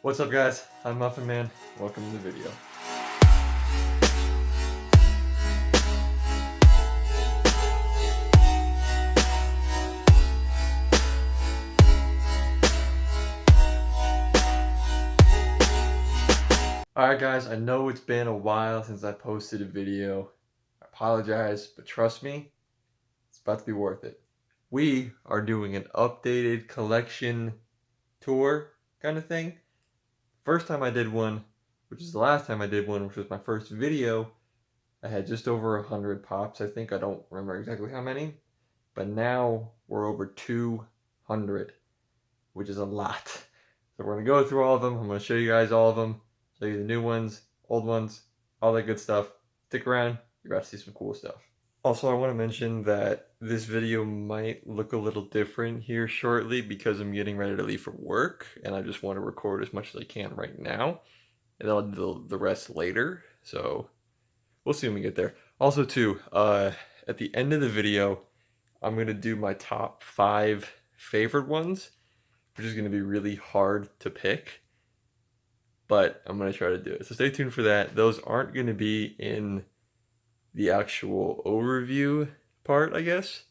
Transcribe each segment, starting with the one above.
What's up guys, I'm Muffin Man, welcome to the video. Alright guys, I know it's been a while since I posted a video. I apologize, but trust me, it's about to be worth it. We are doing an updated collection tour kind of thing. First time I did one, which is the last time I did one, which was my first video, I had just over 100 pops, I think. I don't remember exactly how many. But now we're over 200, which is a lot. So we're going to go through all of them. I'm going to show you guys all of them. Show you the new ones, old ones, all that good stuff. Stick around. You're about to see some cool stuff. Also, I want to mention that this video might look a little different here shortly because I'm getting ready to leave for work and I just want to record as much as I can right now. And I'll do the rest later. So we'll see when we get there. Also too, at the end of the video, I'm going to do my top 5 favorite ones, which is going to be really hard to pick. But I'm going to try to do it. So stay tuned for that. Those aren't going to be in the actual overview part, I guess.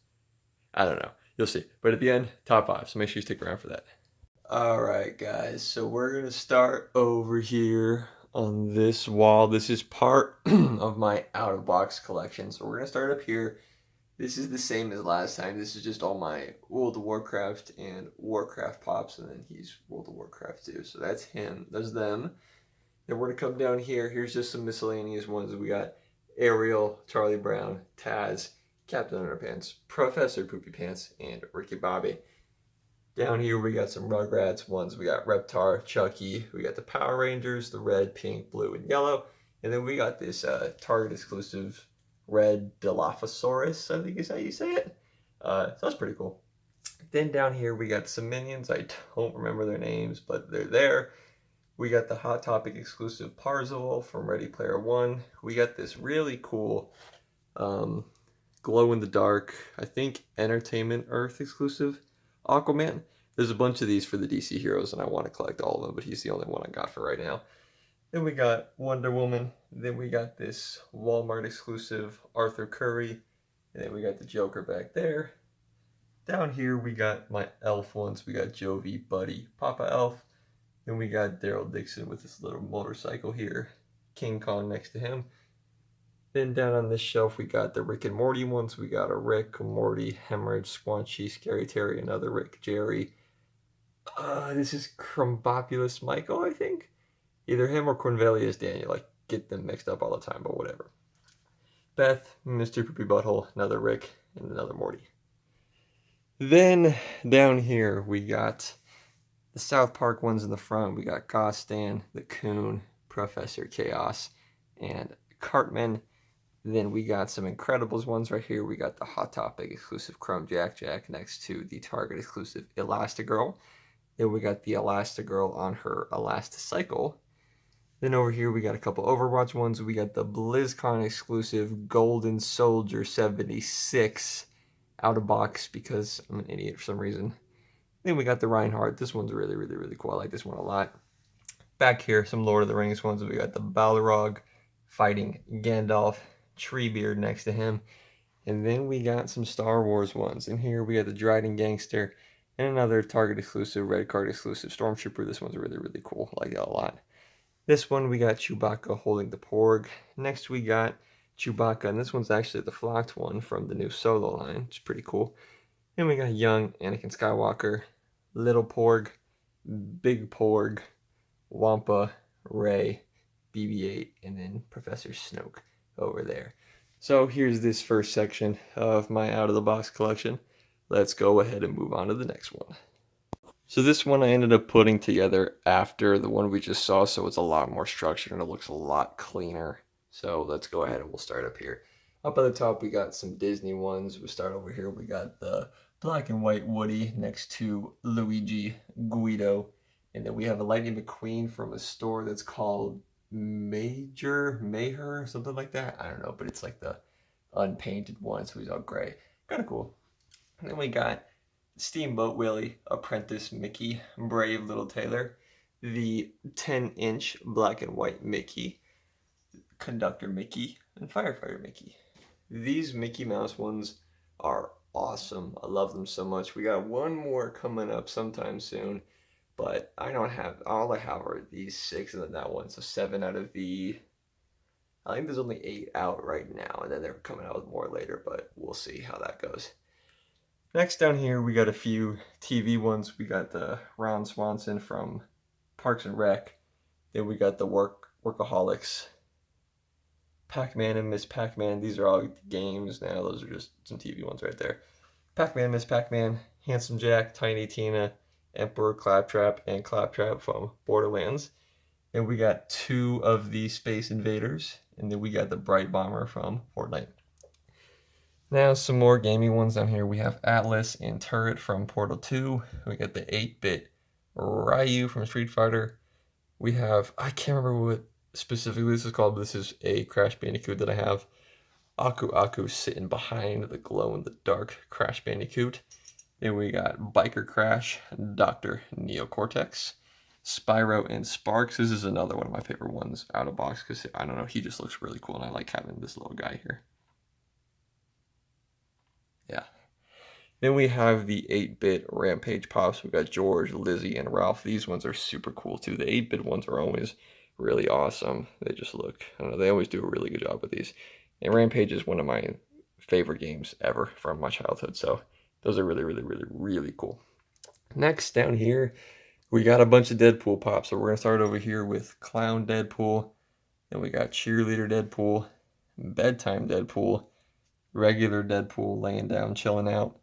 I don't know. You'll see. But at the end, top 5. So make sure you stick around for that. Alright guys, so we're going to start over here on this wall. This is part of my out-of-box collection. So we're going to start up here. This is the same as last time. This is just all my World of Warcraft and Warcraft pops, and then he's World of Warcraft too. So that's him. That's them. Then we're going to come down here. Here's just some miscellaneous ones. We got Ariel, Charlie Brown, Taz, Captain Underpants, Professor Poopy Pants, and Ricky Bobby. Down here we got some Rugrats ones. We got Reptar, Chucky. We got the Power Rangers, the red, pink, blue, and yellow. And then we got this Target exclusive red Dilophosaurus, I think is how you say it. So that's pretty cool. Then down here we got some minions. I don't remember their names, but they're there. We got the Hot Topic exclusive Parzival from Ready Player One. We got this really cool glow-in-the-dark, I think Entertainment Earth exclusive Aquaman. There's a bunch of these for the DC heroes, and I want to collect all of them, but he's the only one I got for right now. Then we got Wonder Woman. Then we got this Walmart exclusive Arthur Curry. And then we got the Joker back there. Down here we got my Elf ones. We got Jovi, Buddy, Papa Elf. Then we got Daryl Dixon with this little motorcycle here. King Kong next to him. Then down on this shelf we got the Rick and Morty ones. We got a Rick, a Morty, Hemorrhage, Squanchy, Scary Terry, another Rick, Jerry. This is Crumbopulous Michael, I think. Either him or Cornelius Daniel. I get them mixed up all the time, but whatever. Beth, Mr. Poopy Butthole, another Rick, and another Morty. Then down here we got the South Park ones in the front. We got Gostan, the Coon, Professor Chaos, and Cartman. Then we got some Incredibles ones right here. We got the Hot Topic exclusive Chrome Jack next to the Target exclusive Elastigirl. Then we got the Elastigirl on her Elasticycle. Then over here we got a couple Overwatch ones. We got the BlizzCon exclusive Golden Soldier 76 out of box because I'm an idiot for some reason. Then we got the Reinhardt. This one's really, really, really cool. I like this one a lot. Back here, some Lord of the Rings ones. We got the Balrog fighting Gandalf, Treebeard next to him. And then we got some Star Wars ones. And here we got the Dryden Gangster and another Target exclusive, Red Card exclusive Stormtrooper. This one's really, really cool. I like that a lot. This one we got Chewbacca holding the Porg. Next we got Chewbacca, and this one's actually the flocked one from the new Solo line, which is pretty cool. And we got young Anakin Skywalker, Little Porg, Big Porg, Wampa, Rey, BB-8, and then Professor Snoke over there. So here's this first section of my out-of-the-box collection. Let's go ahead and move on to the next one. So this one I ended up putting together after the one we just saw, so it's a lot more structured and it looks a lot cleaner. So let's go ahead and we'll start up here. Up at the top we got some Disney ones. We'll start over here. We got the black and white Woody next to Luigi, Guido. And then we have a Lightning McQueen from a store that's called Mayher, something like that. I don't know, but it's like the unpainted one, so he's all gray. Kind of cool. And then we got Steamboat Willie, Apprentice Mickey, Brave Little Tailor. the 10-inch black and white Mickey, Conductor Mickey, and Firefighter Mickey. These Mickey Mouse ones are awesome. I love them so much. We got one more coming up sometime soon, but I don't have, all I have are these 6 and then that one. So 7 out of the, I think there's only 8 out right now, and then they're coming out with more later, but we'll see how that goes. Next down here, we got a few TV ones. We got the Ron Swanson from Parks and Rec. Then we got the Workaholics, Pac-Man and Miss Pac-Man. These are all games now. Those are just some TV ones right there. Pac-Man, Miss Pac-Man, Handsome Jack, Tiny Tina, Emperor Claptrap, and Claptrap from Borderlands. And we got 2 of the Space Invaders. And then we got the Bright Bomber from Fortnite. Now some more gaming ones down here. We have Atlas and Turret from Portal 2. We got the 8-bit Ryu from Street Fighter. We have, I can't remember what specifically this is called, but this is a Crash Bandicoot that I have. Aku Aku sitting behind the glow-in-the-dark Crash Bandicoot. Then we got Biker Crash, Dr. Neocortex, Spyro and Sparks. This is another one of my favorite ones out of box because, I don't know, he just looks really cool and I like having this little guy here. Yeah. Then we have the 8-bit Rampage Pops. We got George, Lizzie, and Ralph. These ones are super cool too. The 8-bit ones are always really awesome. They just look, I don't know, they always do a really good job with these. And Rampage is one of my favorite games ever from my childhood. So those are really, really, really, really cool. Next down here, we got a bunch of Deadpool pops. So we're going to start over here with Clown Deadpool. Then we got Cheerleader Deadpool, Bedtime Deadpool, Regular Deadpool laying down, chilling out,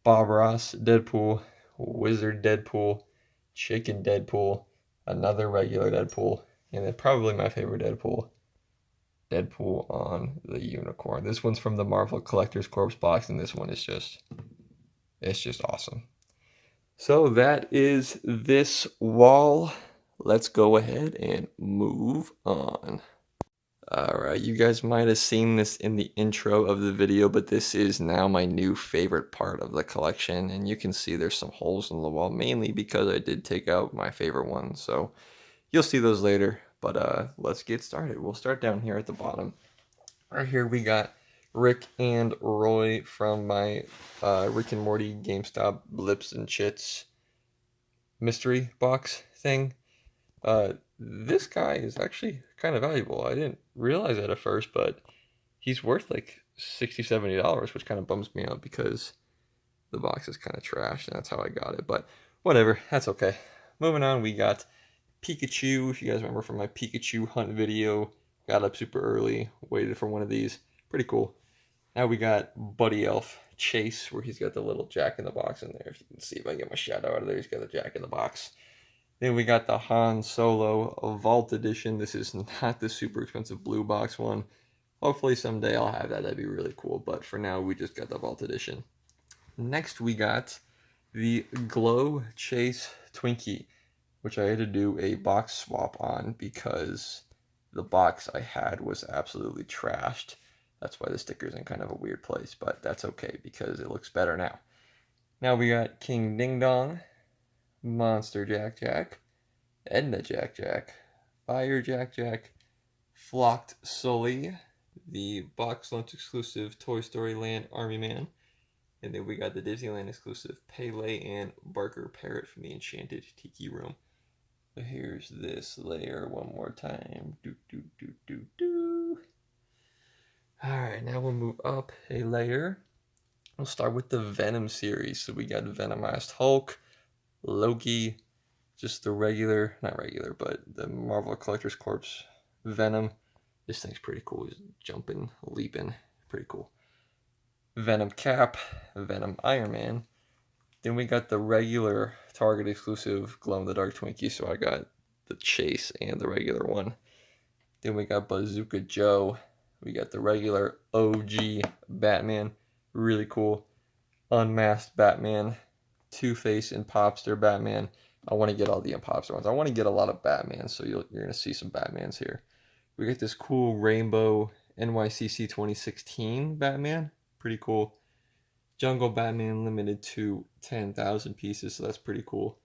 Bob Ross Deadpool, Wizard Deadpool, Chicken Deadpool, another regular Deadpool, and then probably my favorite Deadpool, Deadpool on the Unicorn. This one's from the Marvel Collector's Corpse box, and this one is just, it's just awesome. So that is this wall. Let's go ahead and move on. Alright, you guys might have seen this in the intro of the video, but this is now my new favorite part of the collection, and you can see there's some holes in the wall, mainly because I did take out my favorite one, so you'll see those later, but let's get started. We'll start down here at the bottom. Right here we got Rick and Roy from my Rick and Morty GameStop Blips and Chits mystery box thing. This guy is actually kind of valuable. I didn't realize that at first, but he's worth like $60, $70, which kind of bums me out because the box is kind of trash, and that's how I got it. But whatever, that's okay. Moving on, we got Pikachu. If you guys remember from my Pikachu hunt video, got up super early, waited for one of these. Pretty cool. Now we got Buddy Elf Chase, where he's got the little Jack-in-the-Box in there. If you can see, if I get my shadow out of there, he's got the Jack-in-the-Box. Then we got the Han Solo Vault Edition. This is not the super expensive blue box one. Hopefully someday I'll have that. That'd be really cool. But for now, we just got the Vault Edition. Next, we got the Glow Chase Twinkie, which I had to do a box swap on because the box I had was absolutely trashed. That's why the sticker's in kind of a weird place, but that's okay because it looks better now. Now we got King Ding Dong, Monster Jack Jack, Edna Jack Jack, Fire Jack Jack, Flocked Sully, the box lunch exclusive Toy Story Land Army Man, and then we got the Disneyland exclusive Pele and Barker Parrot from the Enchanted Tiki Room. So here's this layer one more time. Alright, now we'll move up a layer. We'll start with the Venom series. So we got Venomized Hulk, Loki, just the regular, not regular, but the Marvel Collector's Corpse Venom. This thing's pretty cool. He's jumping, leaping, pretty cool. Venom Cap, Venom Iron Man. Then we got the regular Target exclusive glow-in-the-dark Twinkie, so I got the Chase and the regular one. Then we got Bazooka Joe. We got the regular OG Batman, really cool. Unmasked Batman, Two-Face and Popster Batman. I want to get all the Impopster ones. I want to get a lot of Batman, so you're going to see some Batmans here. We got this cool Rainbow NYCC 2016 Batman. Pretty cool. Jungle Batman limited to 10,000 pieces, so that's pretty cool.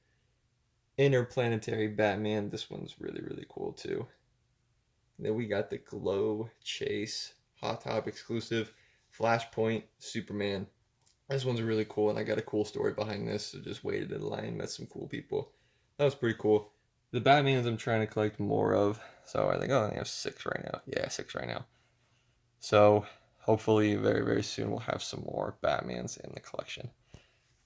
Interplanetary Batman. This one's really, really cool too. Then we got the Glow Chase Hot Top exclusive Flashpoint Superman. This one's really cool, and I got a cool story behind this. So just waited in line, met some cool people. That was pretty cool. The Batmans I'm trying to collect more of. So I think, oh, I have 6 right now. Yeah, 6 right now. So hopefully very, very soon we'll have some more Batmans in the collection.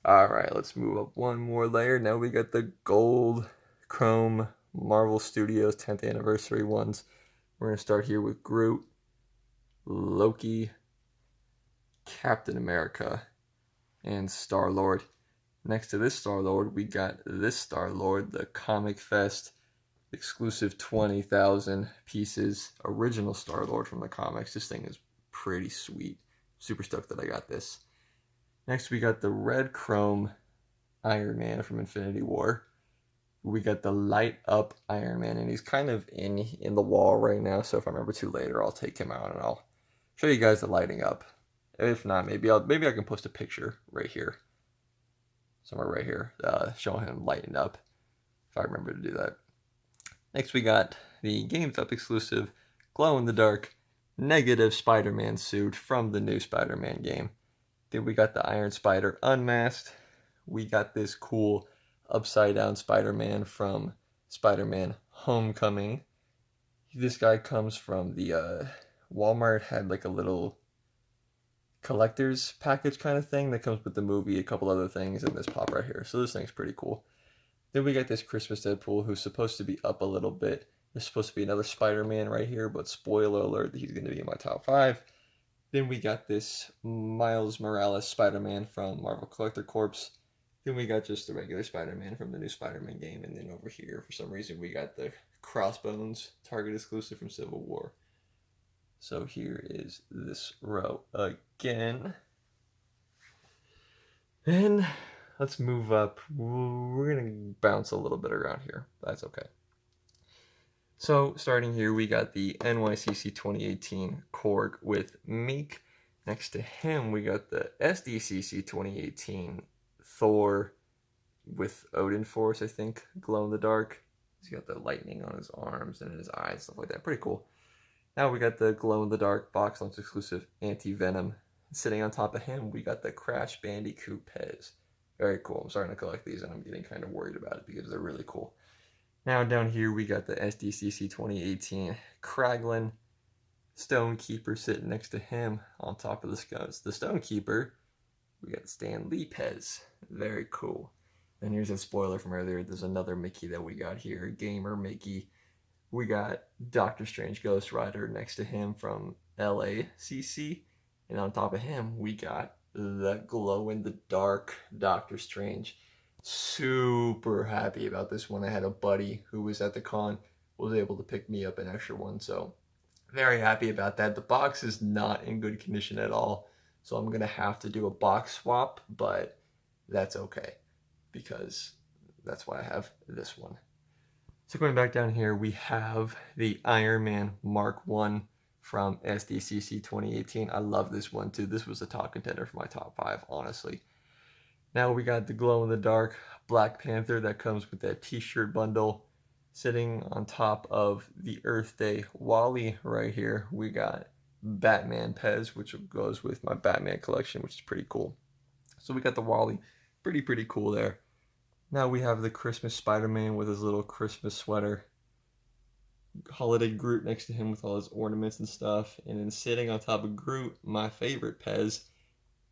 Alright, let's move up one more layer. Now we got the gold chrome Marvel Studios 10th anniversary ones. We're going to start here with Groot, Loki, Captain America, and Star-Lord. Next to this Star-Lord, we got this Star-Lord, the Comic Fest exclusive 20,000 pieces original Star-Lord from the comics. This thing is pretty sweet. Super stoked that I got this. Next, we got the red chrome Iron Man from Infinity War. We got the light up Iron Man, and he's kind of in the wall right now. So if I remember to later, I'll take him out and I'll show you guys the lighting up. If not, maybe I can post a picture right here, somewhere right here, showing him lighting up. If I remember to do that. Next, we got the GameStop exclusive glow in the dark negative Spider-Man suit from the new Spider-Man game. Then we got the Iron Spider unmasked. We got this cool upside down Spider-Man from Spider-Man Homecoming. This guy comes from the Walmart, had like a little collector's package kind of thing that comes with the movie, a couple other things, and this pop right here. So this thing's pretty cool. Then we got this Christmas Deadpool who's supposed to be up a little bit. There's supposed to be another Spider-Man right here, but spoiler alert, he's going to be in my top 5. Then we got this Miles Morales Spider-Man from Marvel Collector Corps. Then we got just the regular Spider-Man from the new Spider-Man game. And then over here, for some reason, we got the Crossbones Target exclusive from Civil War. So here is this row again. And let's move up. We're going to bounce a little bit around here. That's okay. So, starting here, we got the NYCC 2018 Korg with Meek. Next to him, we got the SDCC 2018 Thor with Odin Force, I think, glow in the dark. He's got the lightning on his arms and in his eyes, stuff like that. Pretty cool. Now we got the glow in the dark box lunch exclusive Anti-Venom. Sitting on top of him, we got the Crash Bandicoot Pez. Very cool. I'm starting to collect these, and I'm getting kind of worried about it because they're really cool. Now down here we got the SDCC 2018 Kraglin Stonekeeper sitting next to him on top of the scones. The Stonekeeper, we got Stan Lee Pez. Very cool. And here's a spoiler from earlier. There's another Mickey that we got here. Gamer Mickey. We got Doctor Strange Ghost Rider next to him from LACC. And on top of him, we got the glow-in-the-dark Doctor Strange. Super happy about this one. I had a buddy who was at the con, was able to pick me up an extra one, so very happy about that. The box is not in good condition at all, so I'm gonna have to do a box swap, but that's okay because that's why I have this one. So going back down here, we have the Iron Man Mark 1 from SDCC 2018. I love this one too. This was a top contender for my top 5, honestly. Now we got the glow-in-the-dark Black Panther that comes with that t-shirt bundle. Sitting on top of the Earth Day Wally right here, we got Batman Pez, which goes with my Batman collection, which is pretty cool. So we got the Wally, pretty cool there. Now we have the Christmas Spider-Man with his little Christmas sweater. Holiday Groot next to him with all his ornaments and stuff. And then sitting on top of Groot, my favorite Pez,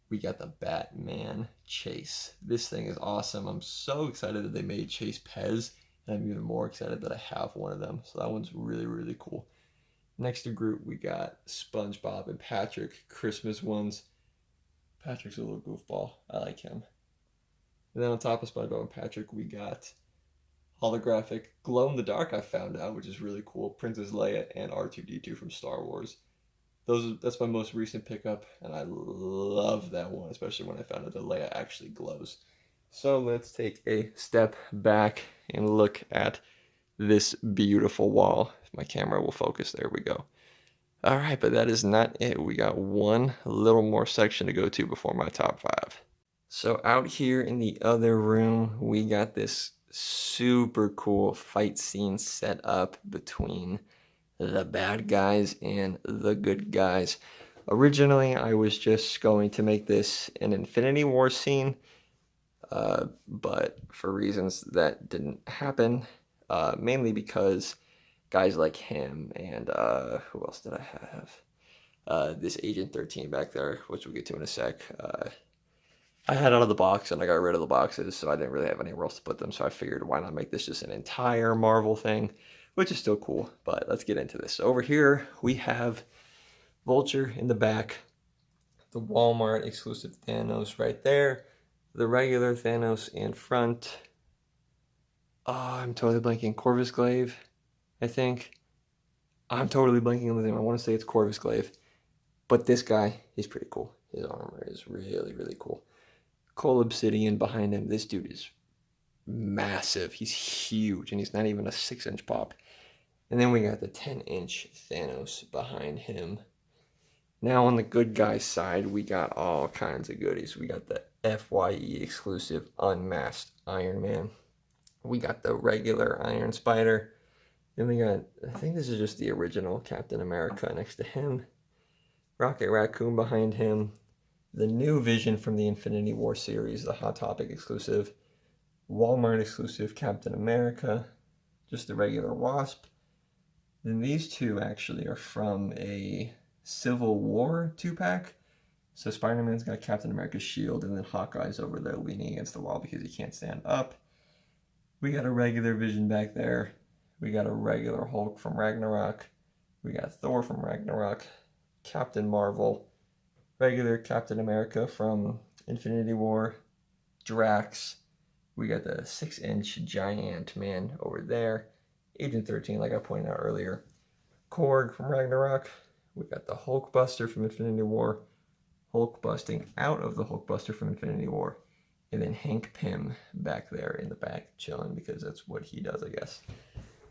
we got the Batman Chase. This thing is awesome. I'm so excited that they made Chase Pez, and I'm even more excited that I have one of them. So that one's really cool. Next to Groot, we got SpongeBob and Patrick Christmas ones. Patrick's a little goofball. I like him. And then on top of SpongeBob and Patrick, we got holographic glow-in-the-dark, I found out, which is really cool. Princess Leia and R2-D2 from Star Wars. That's my most recent pickup, and I love that one, especially when I found out that Leia actually glows. So let's take a step back and look at this beautiful wall. If my camera will focus, there we go. All right, but that is not it. We got one little more section to go to before my top 5. So out here in the other room, we got this super cool fight scene set up between the bad guys and the good guys. Originally, I was just going to make this an Infinity War scene, but for reasons that didn't happen, mainly because guys like him and who else did I have? This Agent 13 back there, which we'll get to in a sec. I had out of the box and I got rid of the boxes, so I didn't really have anywhere else to put them. So I figured, why not make this just an entire Marvel thing, which is still cool. But let's get into this. So over here we have Vulture in the back, the Walmart exclusive Thanos right there, the regular Thanos in front. Oh, I'm totally blanking. Corvus Glaive, I think. I'm totally blanking on the name. I want to say it's Corvus Glaive. But this guy, he's pretty cool. His armor is really, really cool. Cole Obsidian behind him. This dude is massive. He's huge, and he's not even a 6-inch pop. And then we got the 10-inch Thanos behind him. Now on the good guy side, we got all kinds of goodies. We got the FYE exclusive Unmasked Iron Man. We got the regular Iron Spider. Then we got, I think this is just the original Captain America next to him. Rocket Raccoon behind him. The new Vision from the Infinity War series, the Hot Topic exclusive. Walmart exclusive Captain America. Just the regular Wasp. Then these two actually are from a Civil War 2-pack. So Spider-Man's got Captain America's shield, and then Hawkeye's over there leaning against the wall because he can't stand up. We got a regular Vision back there. We got a regular Hulk from Ragnarok. We got Thor from Ragnarok. Captain Marvel. Regular Captain America from Infinity War. Drax. We got the 6-inch giant man over there. Agent 13, like I pointed out earlier. Korg from Ragnarok. We got the Hulkbuster from Infinity War. Hulk busting out of the Hulkbuster from Infinity War. And then Hank Pym back there in the back chilling because that's what he does, I guess.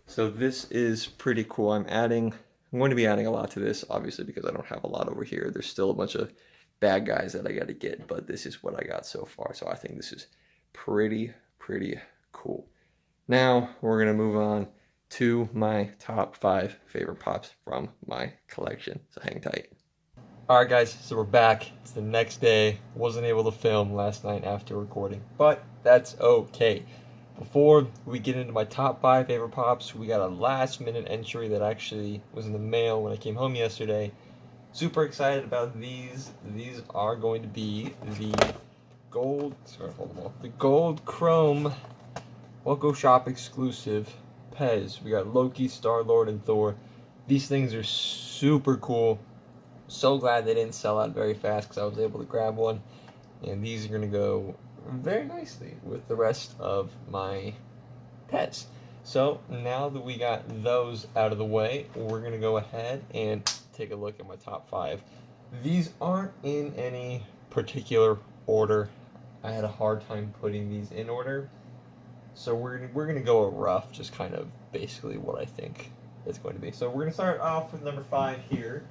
So this is pretty cool. I'm going to be adding a lot to this, obviously, because I don't have a lot over here. There's still a bunch of bad guys that I got to get, but this is what I got so far. So I think this is pretty cool. Now we're going to move on to my top 5 favorite pops from my collection. So hang tight. Alright guys, so we're back. It's the next day. Wasn't able to film last night after recording, but that's okay. Before we get into my top 5 favorite pops, we got a last minute entry that actually was in the mail when I came home yesterday. Super excited about these. These are going to be the gold chrome Funko Shop exclusive Pez. We got Loki, Star-Lord, and Thor. These things are super cool. So glad they didn't sell out very fast because I was able to grab one. And these are going to go very nicely with the rest of my Pez. So now that we got those out of the way, we're going to go ahead and take a look at my top 5. These aren't in any particular order. I had a hard time putting these in order. So we're going to go rough, just kind of basically what I think it's going to be. So we're going to start off with number 5 here,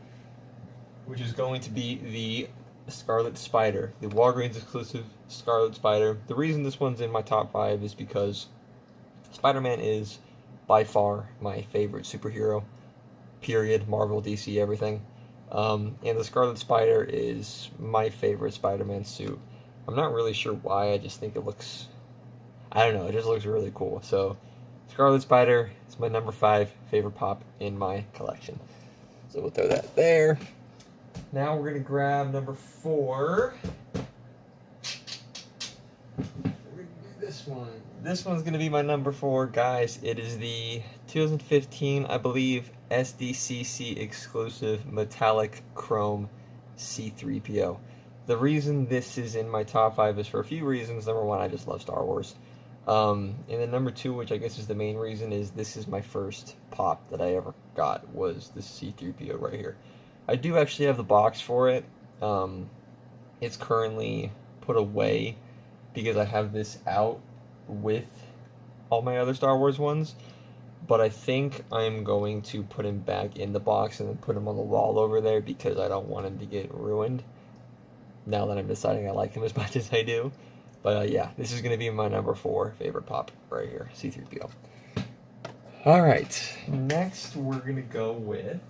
which is going to be the Scarlet Spider, the Walgreens exclusive Scarlet Spider. The reason this one's in my top 5 is because Spider-Man is by far my favorite superhero, period, Marvel, DC, everything. And the Scarlet Spider is my favorite Spider-Man suit. I'm not really sure why, I just think it looks, I don't know, it just looks really cool. So Scarlet Spider is my number 5 favorite pop in my collection. So we'll throw that there. Now we're going to grab number 4. We're going to do this one. This one's going to be my number 4, guys. It is the 2015, I believe, SDCC exclusive metallic chrome C-3PO. The reason this is in my top 5 is for a few reasons. Number 1, I just love Star Wars. And then number 2, which I guess is the main reason, is this is my first pop that I ever got, was the C-3PO right here. I do actually have the box for it. It's currently put away because I have this out with all my other Star Wars ones. But I think I'm going to put him back in the box and then put him on the wall over there because I don't want him to get ruined. Now that I'm deciding I like him as much as I do. But yeah, this is going to be my number 4 favorite pop right here, C-3PO. All right, next we're going to go with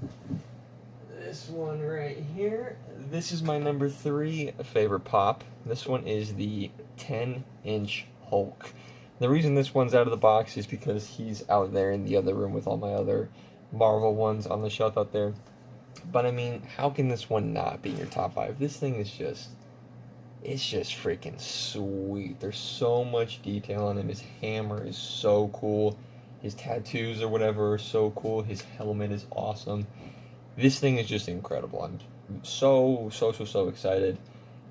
this one right here. This is my number 3 favorite pop. This one is the 10-inch Hulk. The reason this one's out of the box is because he's out there in the other room with all my other Marvel ones on the shelf out there. But I mean, how can this one not be in your top 5? This thing is just, it's just freaking sweet. There's so much detail on him. His hammer is so cool. His tattoos or whatever are so cool. His helmet is awesome. This thing is just incredible. I'm so excited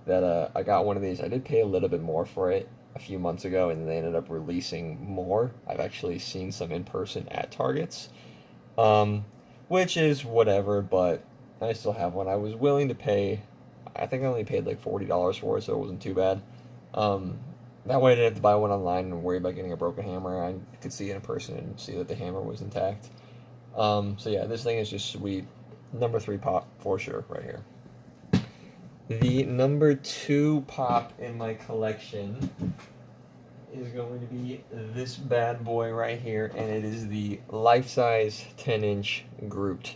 that I got one of these. I did pay a little bit more for it a few months ago, and they ended up releasing more. I've actually seen some in person at Targets, which is whatever, but I still have one. I was willing to pay, I think I only paid like $40 for it, so it wasn't too bad. That way I didn't have to buy one online and worry about getting a broken hammer. I could see it in person and see that the hammer was intact. So yeah, this thing is just sweet. Number 3 pop for sure right here. The number 2 pop in my collection is going to be this bad boy right here, and it is the life-size 10-inch Groot.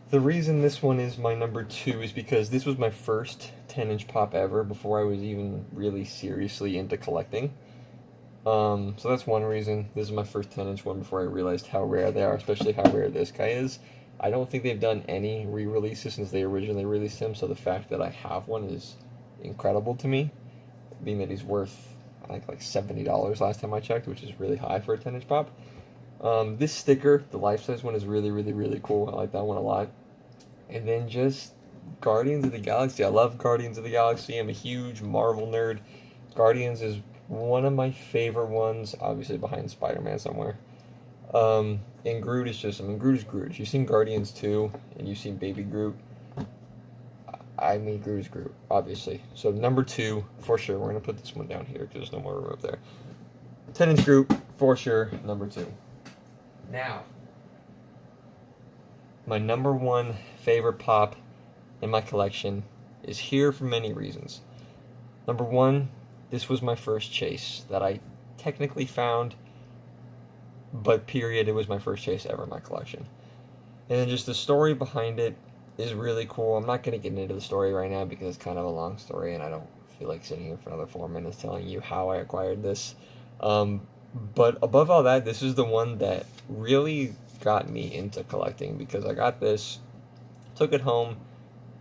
The reason this one is my number 2 is because this was my first 10-inch pop ever before I was even really seriously into collecting. So that's one reason. This is my first 10-inch one before I realized how rare they are, especially how rare this guy is. I don't think they've done any re-releases since they originally released him, so the fact that I have one is incredible to me, being that he's worth, I think, like $70 last time I checked, which is really high for a 10-inch pop. This sticker, the life-size one, is really cool. I like that one a lot. And then just Guardians of the Galaxy. I love Guardians of the Galaxy. I'm a huge Marvel nerd. Guardians is one of my favorite ones, obviously behind Spider-Man somewhere. And Groot is just, I mean, Groot is Groot. If you've seen Guardians 2 and you've seen Baby Groot, I mean, Groot is Groot, obviously. So number 2, for sure. We're going to put this one down here because there's no more room up there. 10-inch Groot, for sure, number 2. Now, my number 1 favorite pop in my collection is here for many reasons. Number 1, this was my first chase that I technically found, but period, it was my first chase ever in my collection. And then just the story behind it is really cool. I'm not going to get into the story right now because it's kind of a long story and I don't feel like sitting here for another 4 minutes telling you how I acquired this. But above all that, this is the one that really got me into collecting because I got this, took it home,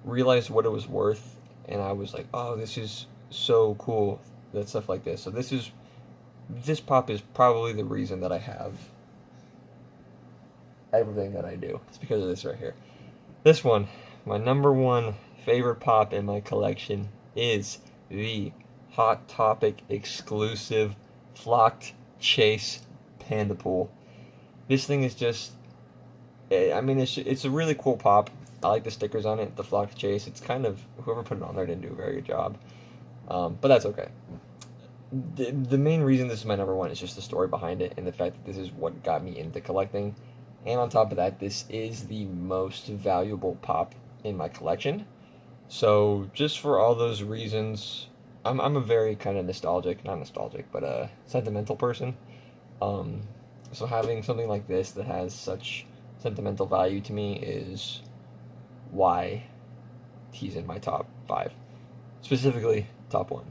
realized what it was worth, and I was like, oh, this is so cool, that stuff like this. So this pop is probably the reason that I have everything that I do. It's because of this right here. This one, my number 1 favorite pop in my collection is the Hot Topic exclusive Flocked Chase Panda Pool. This thing is just, I mean, it's a really cool pop. I like the stickers on it, the Flocked Chase. It's kind of, whoever put it on there didn't do a very good job. But that's okay. The main reason this is my number 1 is just the story behind it and the fact that this is what got me into collecting. And on top of that, this is the most valuable pop in my collection. So just for all those reasons, I'm a very kind of sentimental person. So having something like this that has such sentimental value to me is why he's in my top 5. Specifically, top 1.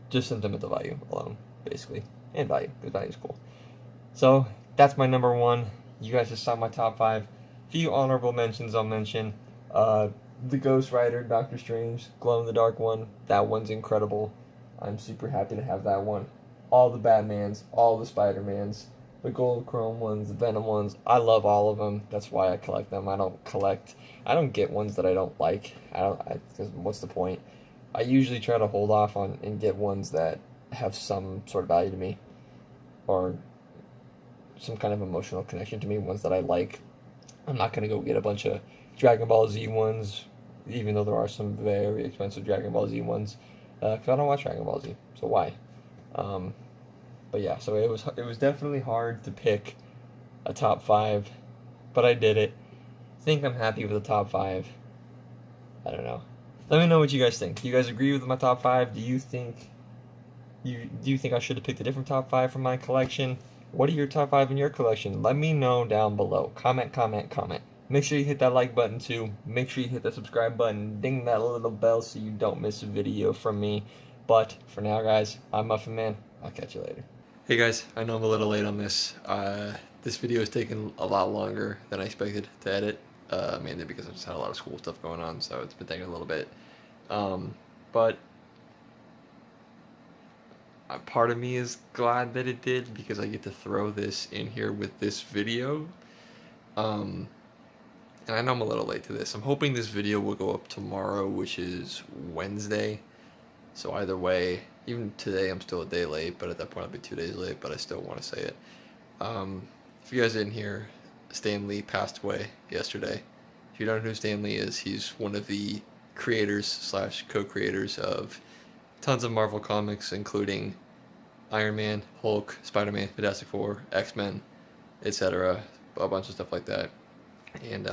Just sentimental value alone, basically. And value, because value is cool. So, that's my number 1. You guys just saw my top 5. Few honorable mentions I'll mention. The Ghost Rider, Doctor Strange, glow-in-the-dark one. That one's incredible. I'm super happy to have that one. All the Batmans, all the Spider-Mans, the gold chrome ones, the Venom ones. I love all of them. That's why I collect them. I don't get ones that I don't like. Because what's the point? I usually try to hold off on and get ones that have some sort of value to me or some kind of emotional connection to me, ones that I like. I'm not going to go get a bunch of Dragon Ball Z ones, even though there are some very expensive Dragon Ball Z ones, because I don't watch Dragon Ball Z, so why? But yeah, so it was definitely hard to pick a top 5, but I did it. I think I'm happy with the top 5. I don't know. Let me know what you guys think. Do you guys agree with my top 5? Do you think Do you think I should have picked a different top 5 from my collection? What are your top 5 in your collection? Let me know down below. Comment, comment, comment. Make sure you hit that like button too. Make sure you hit that subscribe button. Ding that little bell so you don't miss a video from me. But for now, guys, I'm Muffin Man. I'll catch you later. Hey guys, I know I'm a little late on this. This video is taking a lot longer than I expected to edit, mainly because I just had a lot of school stuff going on, so it's been taking a little bit. But part of me is glad that it did because I get to throw this in here with this video. And I know I'm a little late to this. I'm hoping this video will go up tomorrow, which is Wednesday. So either way, even today I'm still a day late, but at that point I'll be 2 days late, but I still want to say it. If you guys didn't hear, Stan Lee passed away yesterday. If you don't know who Stan Lee is, he's one of the creators / co-creators of tons of Marvel comics, including Iron Man, Hulk, Spider-Man, Fantastic Four, X-Men, etc. A bunch of stuff like that. And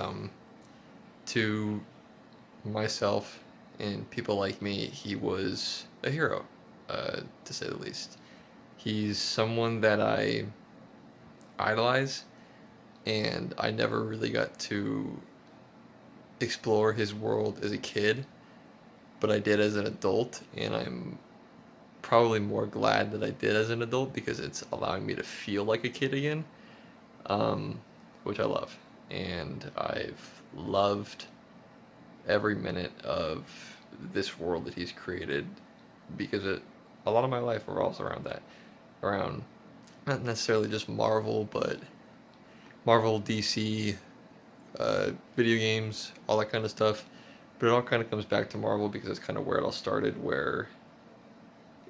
to myself and people like me, he was a hero, to say the least. He's someone that I idolize, and I never really got to explore his world as a kid, but I did as an adult, and I'm probably more glad that I did as an adult because it's allowing me to feel like a kid again, which I love. And I've loved every minute of this world that he's created because a lot of my life revolves around that. Around not necessarily just Marvel, but Marvel, DC, video games, all that kind of stuff. But it all kind of comes back to Marvel because it's kind of where it all started, where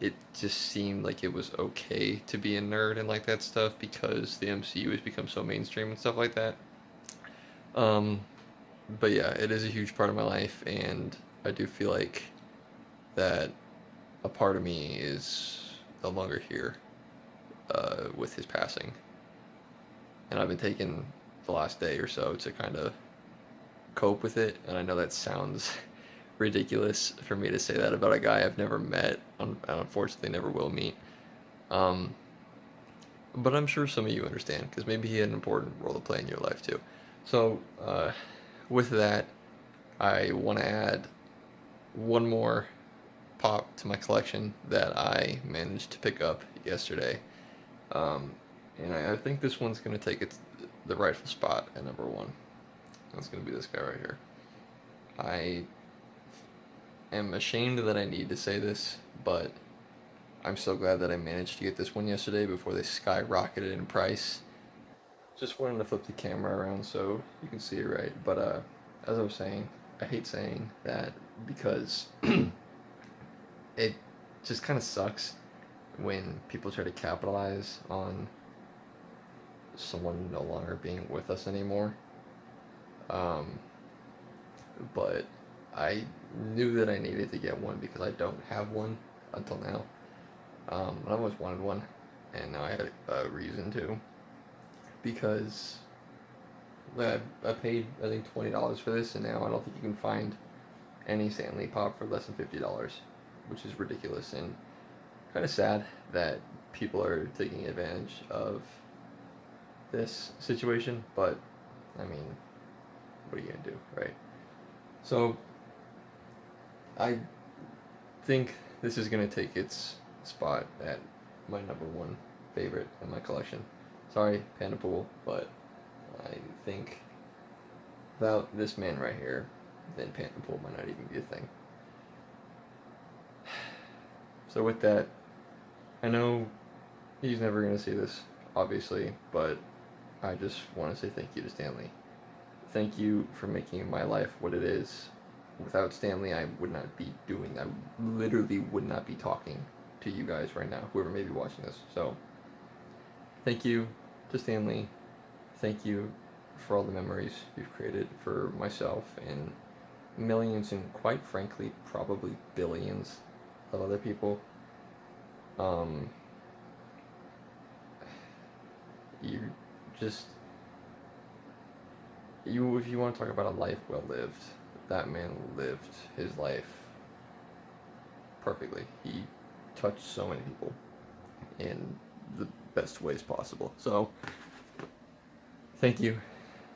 it just seemed like it was okay to be a nerd and like that stuff because the MCU has become so mainstream and stuff like that. But yeah, it is a huge part of my life, and I do feel like that a part of me is no longer here with his passing. And I've been taking the last day or so to kind of cope with it, and I know that sounds ridiculous for me to say that about a guy I've never met, and unfortunately never will meet. But I'm sure some of you understand, because maybe he had an important role to play in your life too. So, with that, I want to add one more pop to my collection that I managed to pick up yesterday. And I think this one's going to take the rightful spot at number 1. That's going to be this guy right here. I am ashamed that I need to say this, but I'm so glad that I managed to get this one yesterday before they skyrocketed in price. Just wanted to flip the camera around so you can see it right. But as I was saying, I hate saying that because it just kind of sucks when people try to capitalize on someone no longer being with us anymore. But I knew that I needed to get one because I don't have one until now. I always wanted one, and now I had a reason to. Because I paid, I think, $20 for this, and now I don't think you can find any Stan Lee pop for less than $50, which is ridiculous and kind of sad that people are taking advantage of this situation, but, I mean, what are you going to do, right? So, I think this is going to take its spot at my number 1 favorite in my collection. Sorry, Panda Pool, but I think without this man right here, then Panda Pool might not even be a thing. So with that, I know he's never going to see this, obviously, but I just want to say thank you to Stan Lee. Thank you for making my life what it is. Without Stan Lee, I would not be doing, I literally would not be talking to you guys right now, whoever may be watching this. So, thank you to Stan Lee. Thank you for all the memories you've created for myself and millions and, quite frankly, probably billions of other people. You just, if you want to talk about a life well lived, that man lived his life perfectly. He touched so many people in the best ways possible. So, thank you,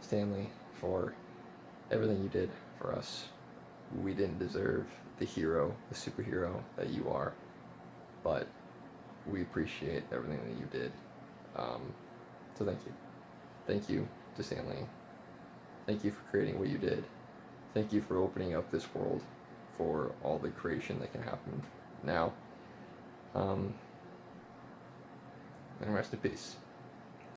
Stanley, for everything you did for us. We didn't deserve the hero, the superhero that you are, but we appreciate everything that you did. So thank you. Thank you to Stanley. Thank you for creating what you did. Thank you for opening up this world for all the creation that can happen now. And rest in peace.